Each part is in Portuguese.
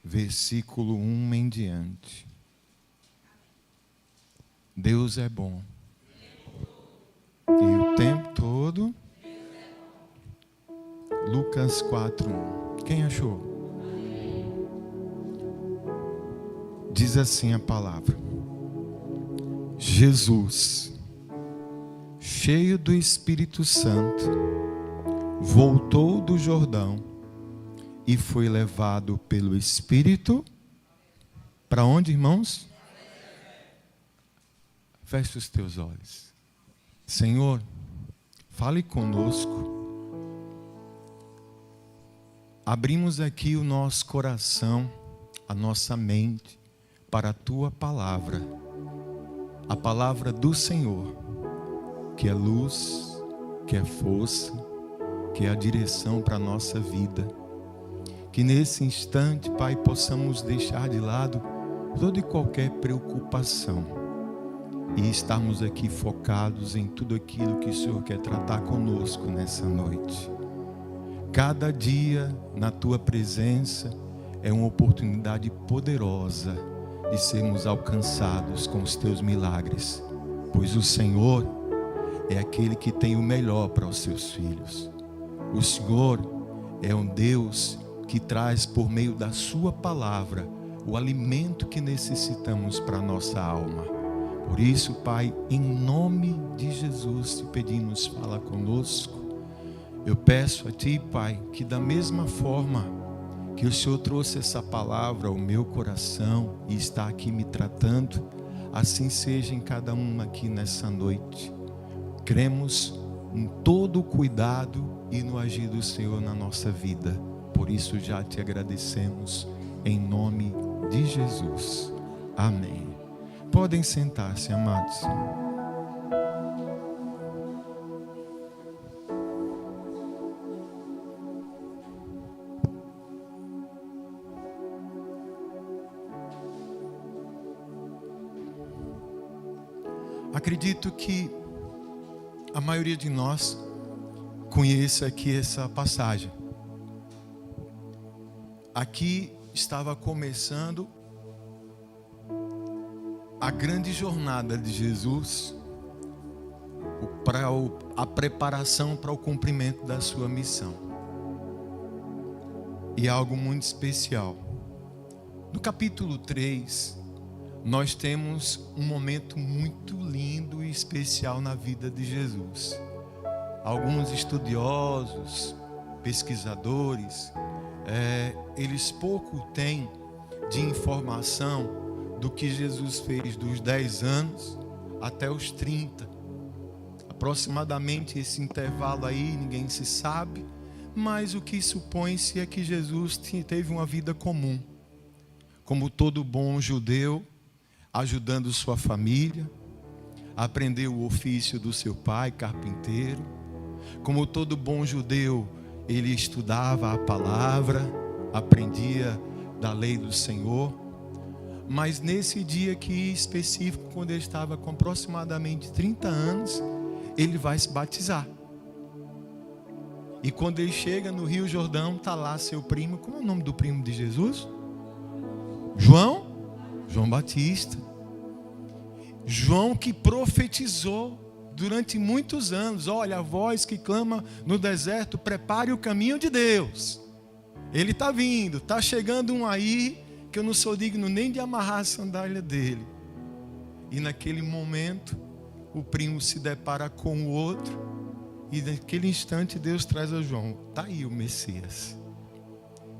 versículo 1 em diante. Deus é bom. E o tempo todo. Lucas 4:1. Quem achou? Diz assim a palavra: Jesus, cheio do Espírito Santo, voltou do Jordão e foi levado pelo Espírito para onde, irmãos? Feche os teus olhos. Senhor, fale conosco. Abrimos aqui o nosso coração, a nossa mente, para a Tua palavra. A palavra do Senhor, que é luz, que é força, que é a direção para a nossa vida. Que nesse instante, Pai, possamos deixar de lado toda e qualquer preocupação e estarmos aqui focados em tudo aquilo que o Senhor quer tratar conosco nessa noite. Cada dia na Tua presença é uma oportunidade poderosa de sermos alcançados com os Teus milagres, pois o Senhor é aquele que tem o melhor para os seus filhos. O Senhor é um Deus que traz por meio da Sua palavra o alimento que necessitamos para a nossa alma. Por isso, Pai, em nome de Jesus te pedimos, fala conosco. Eu peço a Ti, Pai, que da mesma forma que o Senhor trouxe essa palavra ao meu coração e está aqui me tratando, assim seja em cada um aqui nessa noite. Cremos em todo o cuidado e no agir do Senhor na nossa vida. Por isso já te agradecemos, em nome de Jesus. Amém. Podem sentar-se, amados. Acredito que a maioria de nós conheça aqui essa passagem. Aqui estava começando a grande jornada de Jesus para a preparação para o cumprimento da sua missão. E algo muito especial. No capítulo 3, nós temos um momento muito lindo e especial na vida de Jesus. Alguns estudiosos, pesquisadores, eles pouco têm de informação do que Jesus fez dos 10 anos até os 30. Aproximadamente esse intervalo aí, ninguém se sabe, mas o que supõe-se é que Jesus teve uma vida comum, como todo bom judeu, ajudando sua família, aprendeu o ofício do seu pai, carpinteiro. Como todo bom judeu, ele estudava a palavra, aprendia da lei do Senhor. Mas nesse dia aqui específico, quando ele estava com aproximadamente 30 anos, ele vai se batizar. E quando ele chega no Rio Jordão, está lá seu primo. Como é o nome do primo de Jesus? João Batista. João que profetizou durante muitos anos. Olha, a voz que clama no deserto, prepare o caminho de Deus. Ele está vindo, está chegando um aí que eu não sou digno nem de amarrar a sandália dele. E naquele momento, o primo se depara com o outro. E naquele instante Deus traz a João: está aí o Messias.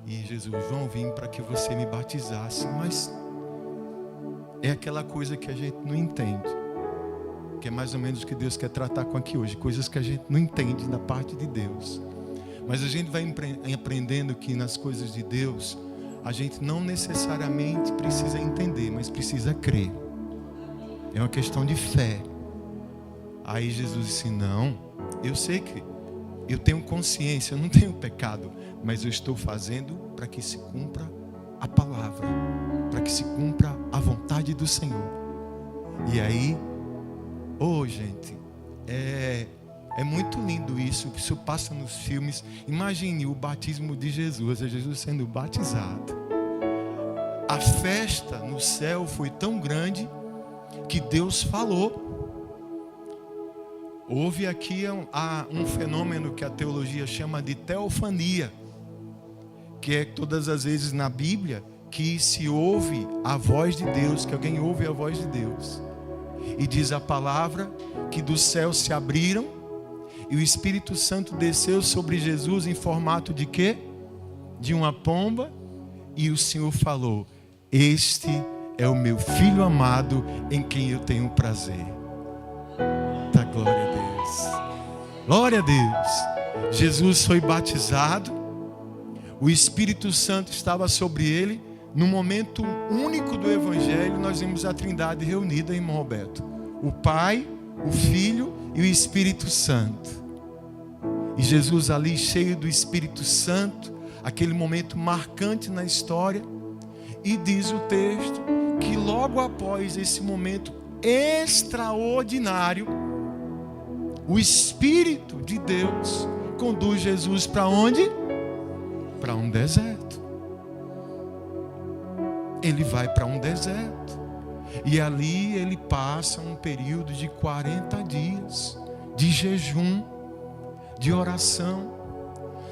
E Jesus: João, vim para que você me batizasse. Mas é aquela coisa que a gente não entende, que é mais ou menos o que Deus quer tratar com aqui hoje. Coisas que a gente não entende da parte de Deus. Mas a gente vai aprendendo que nas coisas de Deus, a gente não necessariamente precisa entender, mas precisa crer. É uma questão de fé. Aí Jesus disse: não, eu sei que eu tenho consciência, eu não tenho pecado, mas eu estou fazendo para que se cumpra a palavra, para que se cumpra a vontade do Senhor. E aí, gente, é muito lindo isso passa nos filmes. Imagine o batismo de Jesus, é Jesus sendo batizado. A festa no céu foi tão grande que Deus falou. Houve aqui um fenômeno que a teologia chama de teofania, que é todas as vezes na Bíblia que se ouve a voz de Deus, que alguém ouve a voz de Deus. E diz a palavra que dos céus se abriram e o Espírito Santo desceu sobre Jesus em formato de quê? De uma pomba, e o Senhor falou: este é o meu filho amado em quem eu tenho prazer. Tá, glória a Deus. Glória a Deus. Jesus foi batizado, o Espírito Santo estava sobre ele. No momento único do Evangelho, nós vimos a Trindade reunida, irmão Roberto: o Pai, o Filho e o Espírito Santo. E Jesus ali cheio do Espírito Santo, aquele momento marcante na história. E diz o texto que logo após esse momento extraordinário, o Espírito de Deus conduz Jesus para onde? Para um deserto. Ele vai para um deserto. E ali ele passa um período de 40 dias de jejum, de oração.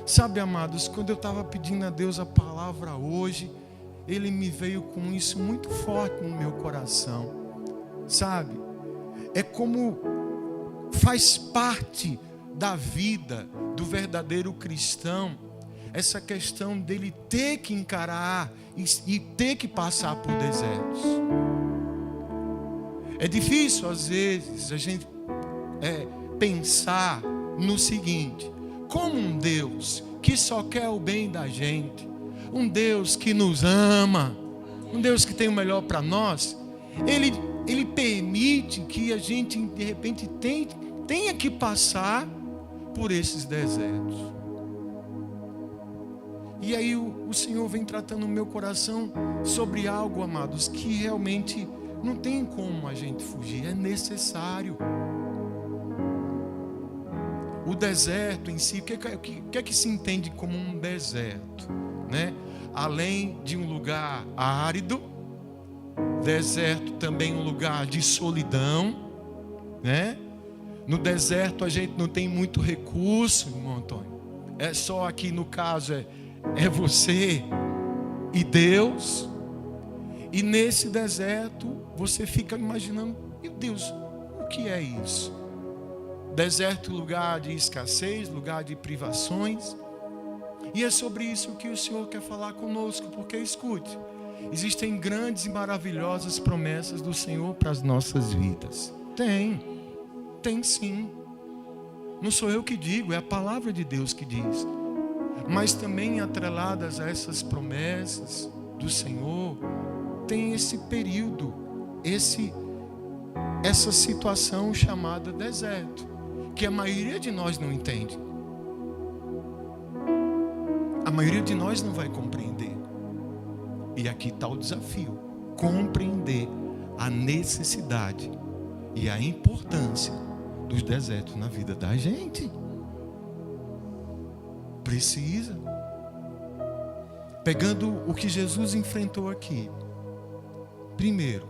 Sabe, amados, quando eu estava pedindo a Deus a palavra hoje, Ele me veio com isso muito forte no meu coração. Sabe, é como faz parte da vida do verdadeiro cristão essa questão dele ter que encarar e ter que passar por desertos. É difícil às vezes a gente pensar no seguinte: como um Deus que só quer o bem da gente, um Deus que nos ama, um Deus que tem o melhor para nós, Ele permite que a gente de repente tenha que passar por esses desertos. E aí o Senhor vem tratando o meu coração sobre algo, amados, que realmente não tem como a gente fugir, é necessário. O deserto em si, o que é que se entende como um deserto, né? Além de um lugar árido, deserto também um lugar de solidão, né? No deserto a gente não tem muito recurso, irmão Antônio. É só aqui no caso é você e Deus. E nesse deserto você fica imaginando: meu Deus, o que é isso? Deserto, lugar de escassez, lugar de privações. E é sobre isso que o Senhor quer falar conosco, porque escute, existem grandes e maravilhosas promessas do Senhor para as nossas vidas. Tem sim. Não sou eu que digo, é a palavra de Deus que diz. Mas também atreladas a essas promessas do Senhor, tem esse período, essa situação chamada deserto, que a maioria de nós não entende. A maioria de nós não vai compreender. E aqui está o desafio: compreender a necessidade e a importância dos desertos na vida da gente. Precisa. Pegando o que Jesus enfrentou aqui. Primeiro,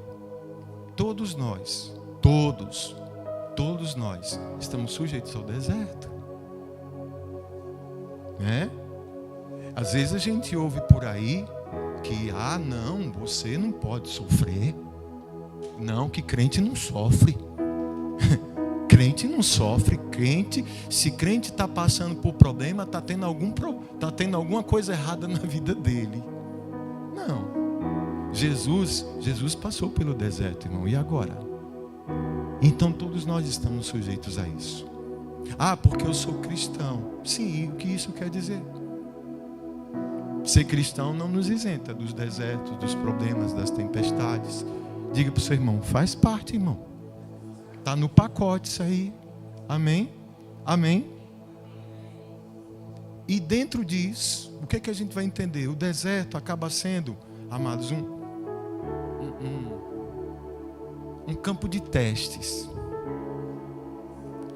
todos nós estamos sujeitos ao deserto, né? Às vezes a gente ouve por aí que não, você não pode sofrer. Não, que crente não sofre. Crente não sofre. Se crente está passando por problema, está tendo alguma coisa errada na vida dele. Não. Jesus passou pelo deserto, irmão. E agora? Então todos nós estamos sujeitos a isso. Porque eu sou cristão. Sim, e o que isso quer dizer? Ser cristão não nos isenta dos desertos, dos problemas, das tempestades. Diga para o seu irmão: faz parte, irmão. Está no pacote isso aí. Amém? Amém? E dentro disso, o que é que a gente vai entender? O deserto acaba sendo, amados, um campo de testes,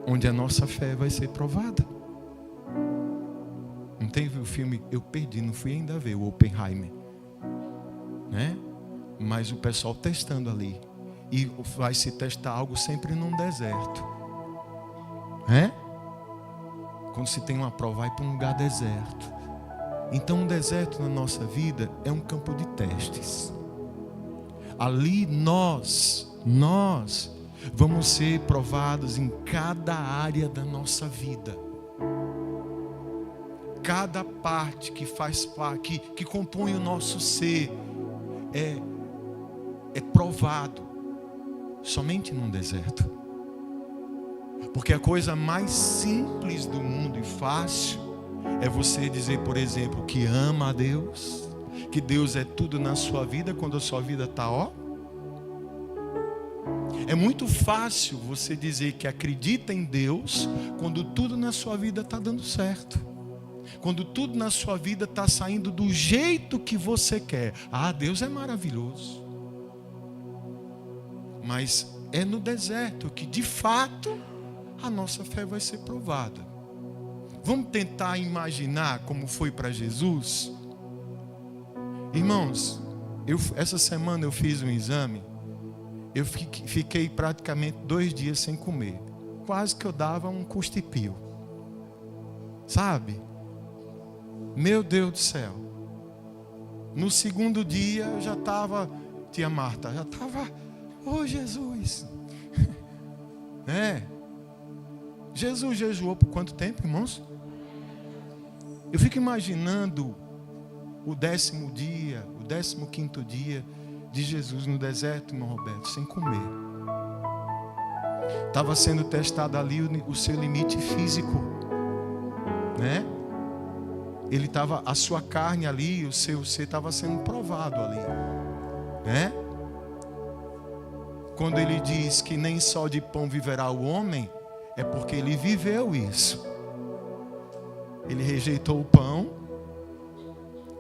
onde a nossa fé vai ser provada. Não teve o filme, eu perdi, não fui ainda ver o Oppenheimer, né? Mas o pessoal testando ali. E vai se testar algo sempre num deserto. Quando se tem uma prova, vai para um lugar deserto. Então um deserto na nossa vida é um campo de testes. Ali nós vamos ser provados em cada área da nossa vida. Cada parte que faz parte, que compõe o nosso ser, é provado somente num deserto. Porque a coisa mais simples do mundo e fácil é você dizer, por exemplo, que ama a Deus, que Deus é tudo na sua vida, quando a sua vida está É muito fácil você dizer que acredita em Deus quando tudo na sua vida está dando certo. Quando tudo na sua vida está saindo do jeito que você quer. Deus é maravilhoso. Mas é no deserto que, de fato, a nossa fé vai ser provada. Vamos tentar imaginar como foi para Jesus? Irmãos, essa semana eu fiz um exame. Eu fiquei praticamente 2 dias sem comer. Quase que eu dava um custi-pio. Sabe? Meu Deus do céu. No segundo dia eu já estava, tia Marta, já estava, Jesus. Jesus jejuou por quanto tempo, irmãos? Eu fico imaginando o 10º dia, o 15º dia de Jesus no deserto, irmão Roberto, sem comer. Estava sendo testado ali o seu limite físico, Ele estava, a sua carne ali, o seu ser estava sendo provado ali, Quando ele diz que nem só de pão viverá o homem, é porque ele viveu isso. Ele rejeitou o pão,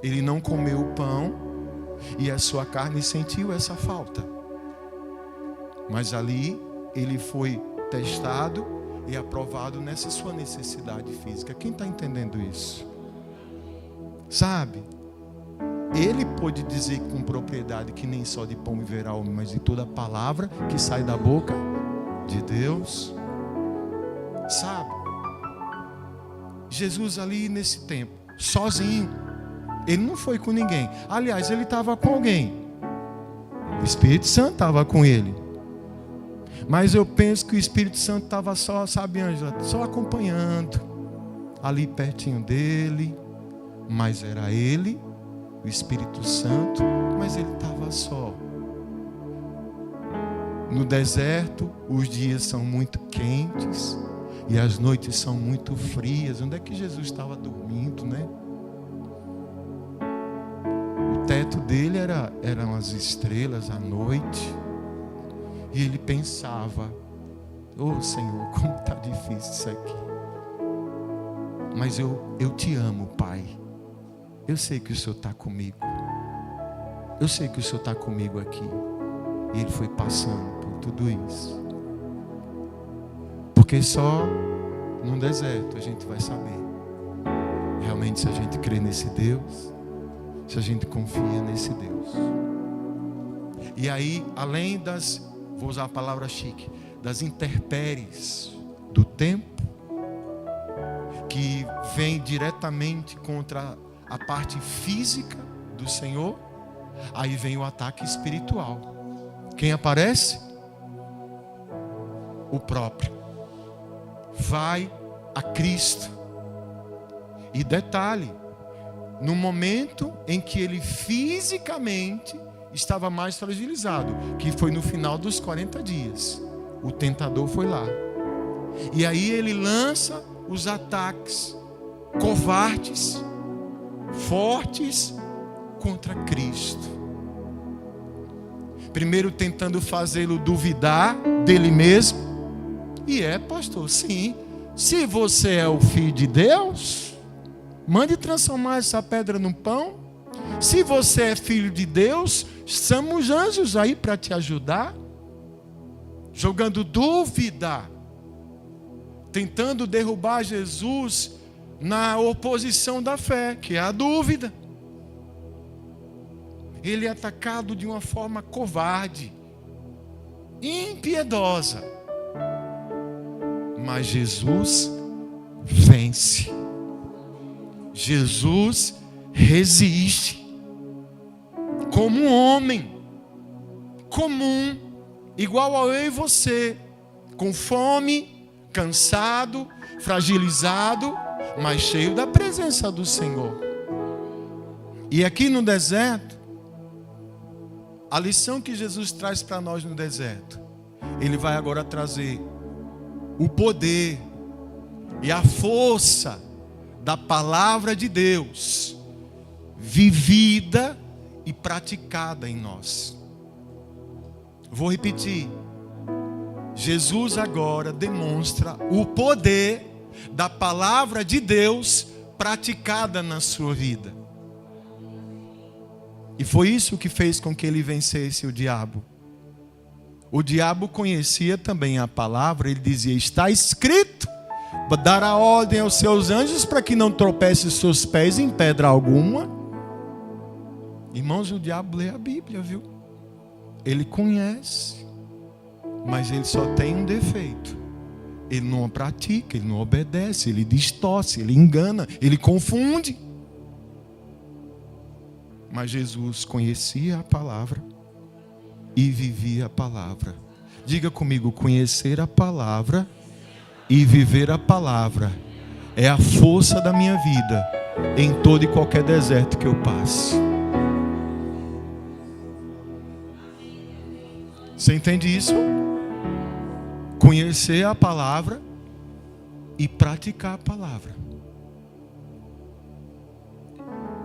ele não comeu o pão, e a sua carne sentiu essa falta. Mas ali ele foi testado e aprovado nessa sua necessidade física. Quem está entendendo isso? Sabe? Ele pôde dizer com propriedade que nem só de pão viverá o homem, mas de toda a palavra que sai da boca de Deus. Sabe? Jesus ali nesse tempo, sozinho. Ele não foi com ninguém. Aliás, ele estava com alguém. O Espírito Santo estava com ele. Mas eu penso que o Espírito Santo estava só, sabe, Ângela, só acompanhando. Ali pertinho dele. Mas era ele, o Espírito Santo, mas ele estava só. No deserto, os dias são muito quentes e as noites são muito frias. Onde é que Jesus estava dormindo, O teto dele eram as estrelas à noite. E ele pensava, Senhor, como está difícil isso aqui. Mas eu te amo, Pai. Eu sei que o Senhor está comigo. Eu sei que o Senhor está comigo aqui. E ele foi passando por tudo isso. Porque só num deserto a gente vai saber realmente se a gente crê nesse Deus, se a gente confia nesse Deus. E aí, além das, vou usar a palavra chique, das intempéries do tempo, que vem diretamente contra a parte física do Senhor, aí vem o ataque espiritual. Quem aparece? O próprio. Vai a Cristo. E detalhe, no momento em que ele fisicamente estava mais fragilizado, que foi no final dos 40 dias, o tentador foi lá. E aí ele lança os ataques covardes, fortes contra Cristo. Primeiro tentando fazê-lo duvidar dele mesmo. E pastor, sim. Se você é o Filho de Deus, mande transformar essa pedra num pão. Se você é filho de Deus, estamos anjos aí para te ajudar. Jogando dúvida. Tentando derrubar Jesus na oposição da fé, que é a dúvida. ele é atacado de uma forma covarde, impiedosa. Mas Jesus vence. Jesus resiste. Como um homem comum, igual a eu e você, com fome, cansado, fragilizado, mas cheio da presença do Senhor. E aqui no deserto, a lição que Jesus traz para nós no deserto, Ele vai agora trazer o poder e a força da palavra de Deus, vivida e praticada em nós. Vou repetir. Jesus agora demonstra o poder da palavra de Deus praticada na sua vida. E foi isso que fez com que ele vencesse o diabo. O diabo conhecia também a palavra, ele dizia: está escrito, dará ordem aos seus anjos para que não tropece os seus pés em pedra alguma. Irmãos, o diabo lê a Bíblia, viu? Ele conhece, mas ele só tem um defeito: ele não pratica, ele não obedece, ele distorce, ele engana, ele confunde. Mas Jesus conhecia a palavra e vivia a palavra. Diga comigo: conhecer a palavra e viver a palavra é a força da minha vida em todo e qualquer deserto que eu passe. Você entende isso? Conhecer a palavra e praticar a palavra.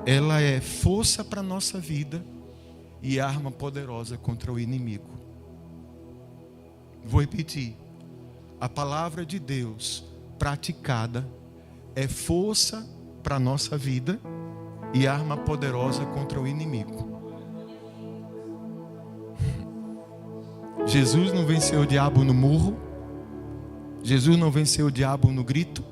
Ela é força para a nossa vida e arma poderosa contra o inimigo. Vou repetir. A palavra de Deus praticada é força para a nossa vida e arma poderosa contra o inimigo. Jesus não venceu o diabo no murro. Jesus não venceu o diabo no grito.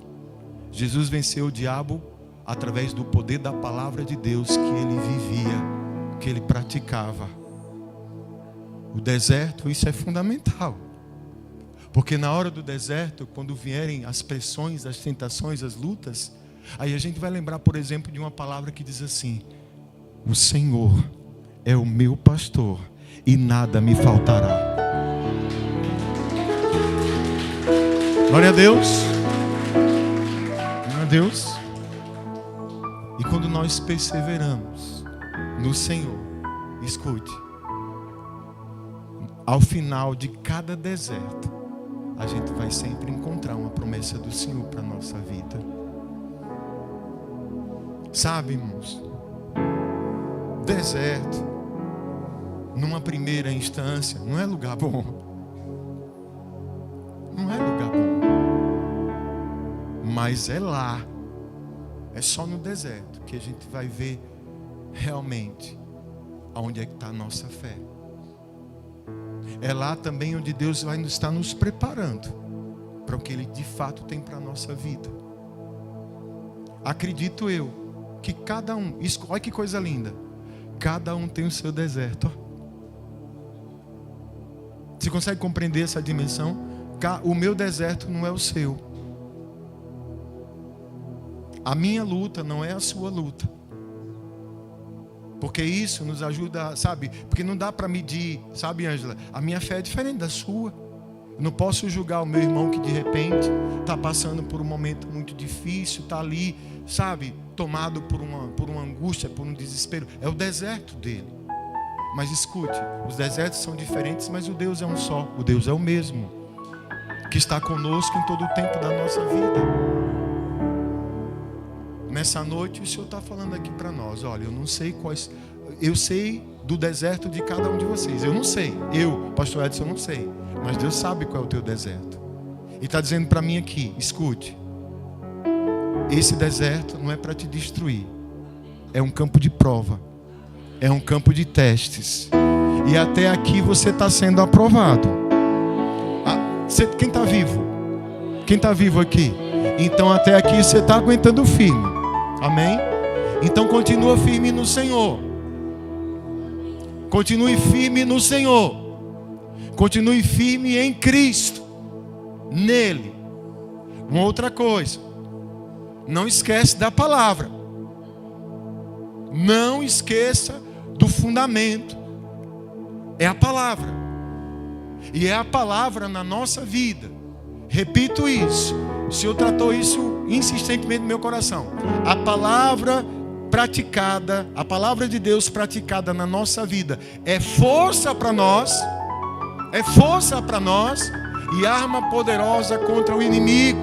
Jesus venceu o diabo através do poder da palavra de Deus que ele vivia, que ele praticava. O deserto, isso é fundamental. Porque na hora do deserto, quando vierem as pressões, as tentações, as lutas, aí a gente vai lembrar, por exemplo, de uma palavra que diz assim: o Senhor é o meu pastor e nada me faltará. Glória a Deus. Glória a Deus. E quando nós perseveramos no Senhor, escute, ao final de cada deserto, a gente vai sempre encontrar uma promessa do Senhor para a nossa vida. Sabe, irmãos, deserto, numa primeira instância, não é lugar bom. Não é lugar bom. Mas é lá, é só no deserto que a gente vai ver realmente aonde é que está a nossa fé. É lá também onde Deus vai estar nos preparando para o que Ele de fato tem para a nossa vida. Acredito eu que cada um, olha que coisa linda, cada um tem o seu deserto. Você consegue compreender essa dimensão? O meu deserto não é o seu. A minha luta não é a sua luta. Porque isso nos ajuda, sabe? Porque não dá para medir, sabe, Ângela? A minha fé é diferente da sua. Eu não posso julgar o meu irmão que de repente está passando por um momento muito difícil, está ali, sabe, tomado por uma angústia, por um desespero. É o deserto dele. Mas escute, os desertos são diferentes, mas o Deus é um só. O Deus é o mesmo, que está conosco em todo o tempo da nossa vida. Nessa noite o Senhor está falando aqui para nós: olha, eu não sei quais, eu sei do deserto de cada um de vocês. Eu não sei, pastor Edson, eu não sei, mas Deus sabe qual é o teu deserto. E está dizendo para mim aqui: escute, esse deserto não é para te destruir, é um campo de prova, é um campo de testes. E até aqui você está sendo aprovado. Quem está vivo? Quem está vivo aqui? Então até aqui você está aguentando firme. Amém? Então continua firme no Senhor. Continue firme no Senhor. Continue firme em Cristo. Nele. Uma outra coisa. Não esquece da palavra. Não esqueça do fundamento. É a palavra. E é a palavra na nossa vida. Repito isso. O Senhor tratou isso insistentemente no meu coração. A palavra praticada, a palavra de Deus praticada na nossa vida é força para nós. É força para nós e arma poderosa contra o inimigo.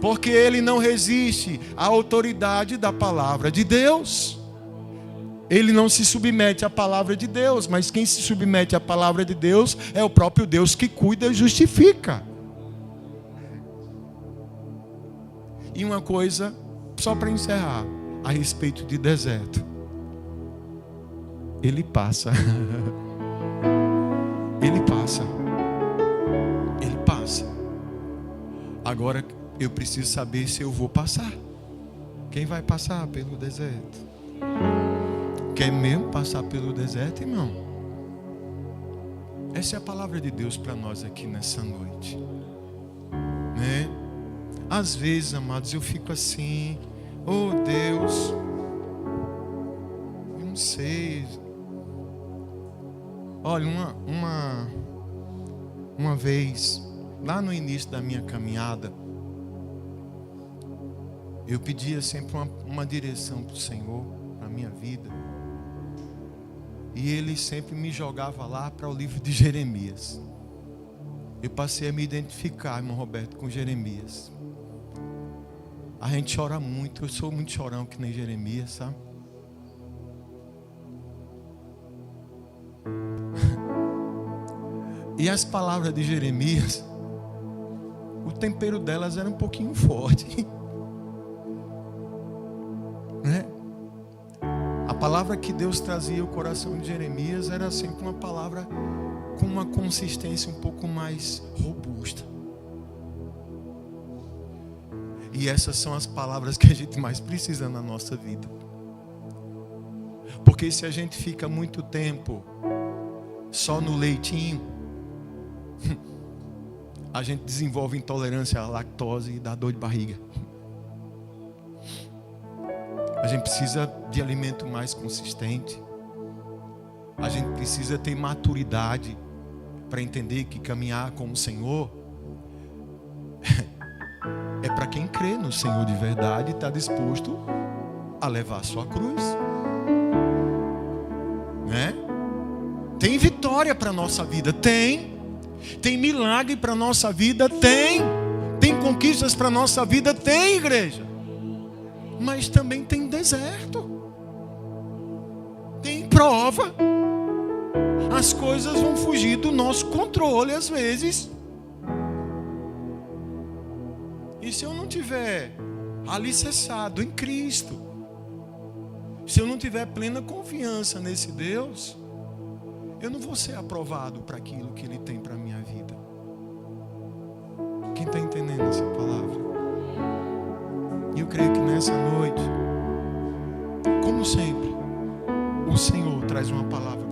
Porque ele não resiste à autoridade da palavra de Deus. Ele não se submete à palavra de Deus, mas quem se submete à palavra de Deus é o próprio Deus que cuida e justifica. E uma coisa, só para encerrar, a respeito de deserto. Ele passa. Ele passa. Ele passa. Agora eu preciso saber se eu vou passar. Quem vai passar pelo deserto? Quer mesmo passar pelo deserto, irmão? Essa é a palavra de Deus para nós aqui nessa noite, né? Às vezes, amados, eu fico assim: oh Deus, eu não sei. Olha, uma vez, lá no início da minha caminhada, eu pedia sempre uma direção para o Senhor, para a minha vida. E Ele sempre me jogava lá para o livro de Jeremias. Eu passei a me identificar, irmão Roberto, com Jeremias. A gente chora muito, eu sou muito chorão que nem Jeremias, sabe? E as palavras de Jeremias, o tempero delas era um pouquinho forte, né? A palavra que Deus trazia ao coração de Jeremias era sempre uma palavra com uma consistência um pouco mais robusta. E essas são as palavras que a gente mais precisa na nossa vida. Porque se a gente fica muito tempo só no leitinho, a gente desenvolve intolerância à lactose e dá dor de barriga. A gente precisa de alimento mais consistente. A gente precisa ter maturidade para entender que caminhar com o Senhor é para quem crê no Senhor de verdade e está disposto a levar a sua cruz, né? Tem vitória para a nossa vida? Tem milagre para a nossa vida? Tem conquistas para a nossa vida? Tem, igreja. Mas também tem deserto, tem prova. As coisas vão fugir do nosso controle às vezes. E se eu não tiver alicerçado em Cristo, se eu não tiver plena confiança nesse Deus, eu não vou ser aprovado para aquilo que Ele tem para a minha vida. Quem está entendendo essa palavra? E eu creio que nessa noite, como sempre, o Senhor traz uma palavra